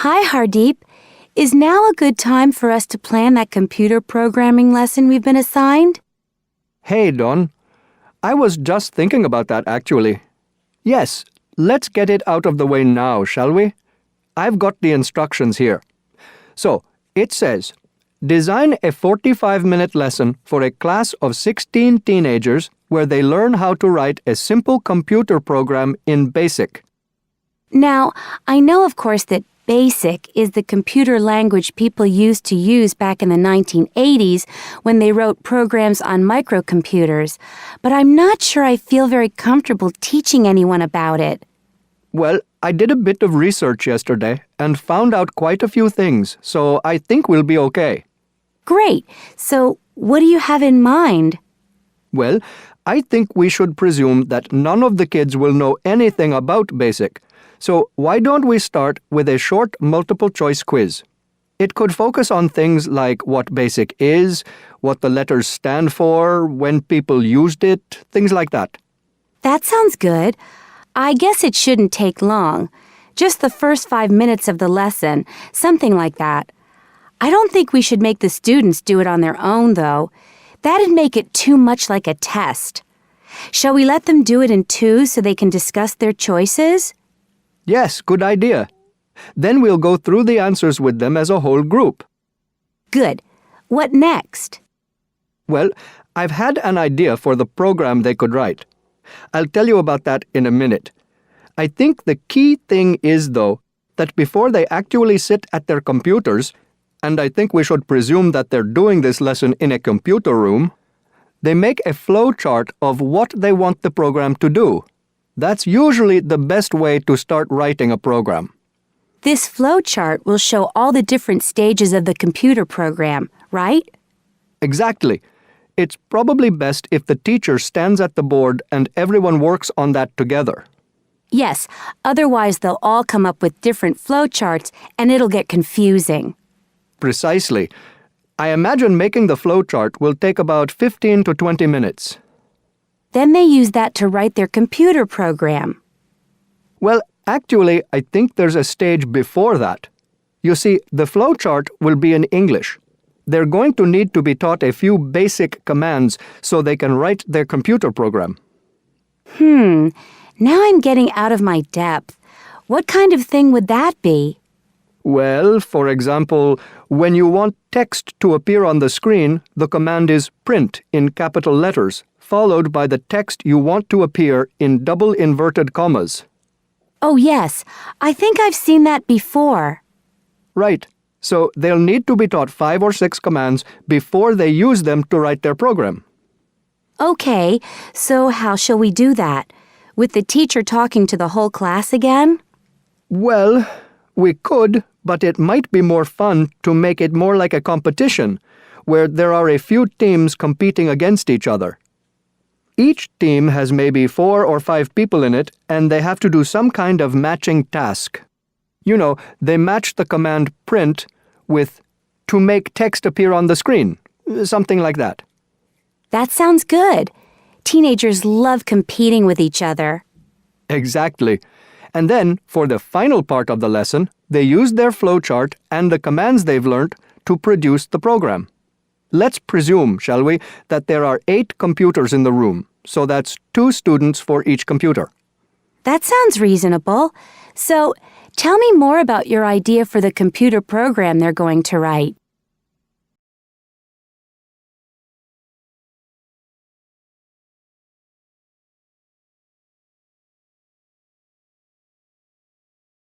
Hi, Hardeep. Is now a good time for us to plan that computer programming lesson we've been assigned? Hey, Don. I was just thinking about that, actually. Yes, let's get it out of the way now, shall we? I've got the instructions here. So, it says, design a 45-minute lesson for a class of 16 teenagers where they learn how to write a simple computer program in BASIC. Now, I know, of course, that BASIC is the computer language people used to use back in the 1980s when they wrote programs on microcomputers, but I'm not sure I feel very comfortable teaching anyone about it. Well, I did a bit of research yesterday and found out quite a few things, so I think we'll be okay. Great. So, what do you have in mind? Well, I think we should presume that none of the kids will know anything about BASIC. So why don't we start with a short multiple-choice quiz? It could focus on things like what BASIC is, what the letters stand for, when people used it, things like that. That sounds good. I guess it shouldn't take long. Just the first 5 minutes of the lesson, something like that. I don't think we should make the students do it on their own, though. That'd make it too much like a test. Shall we let them do it in twos so they can discuss their choices? Yes, good idea. Then we'll go through the answers with them as a whole group. Good. What next? Well, I've had an idea for the program they could write. I'll tell you about that in a minute. I think the key thing is, though, that before they actually sit at their computers, and I think we should presume that they're doing this lesson in a computer room, they make a flow chart of what they want the program to do. That's usually the best way to start writing a program. This flow chart will show all the different stages of the computer program, right? Exactly. It's probably best if the teacher stands at the board and everyone works on that together. Yes, otherwise they'll all come up with different flow charts and it'll get confusing. Precisely. I imagine making the flow chart will take about 15 to 20 minutes. Then they use that to write their computer program. Well, actually, I think there's a stage before that. You see, the flow chart will be in English. They're going to need to be taught a few basic commands so they can write their computer program. Now I'm getting out of my depth. What kind of thing would that be? Well, for example, when you want text to appear on the screen, the command is print in capital letters, followed by the text you want to appear in double inverted commas. Oh, yes. I think I've seen that before. Right. So they'll need to be taught 5 or 6 commands before they use them to write their program. Okay, so how shall we do that? With the teacher talking to the whole class again? Well, we could, but it might be more fun to make it more like a competition, where there are a few teams competing against each other. Each team has maybe 4 or 5 people in it, and they have to do some kind of matching task. You know, they match the command print with to make text appear on the screen, something like that. That sounds good. Teenagers love competing with each other. Exactly. And then, for the final part of the lesson, they use their flowchart and the commands they've learned to produce the program. Let's presume, shall we, that there are 8 computers in the room, so that's 2 students for each computer. That sounds reasonable. So, tell me more about your idea for the computer program they're going to write.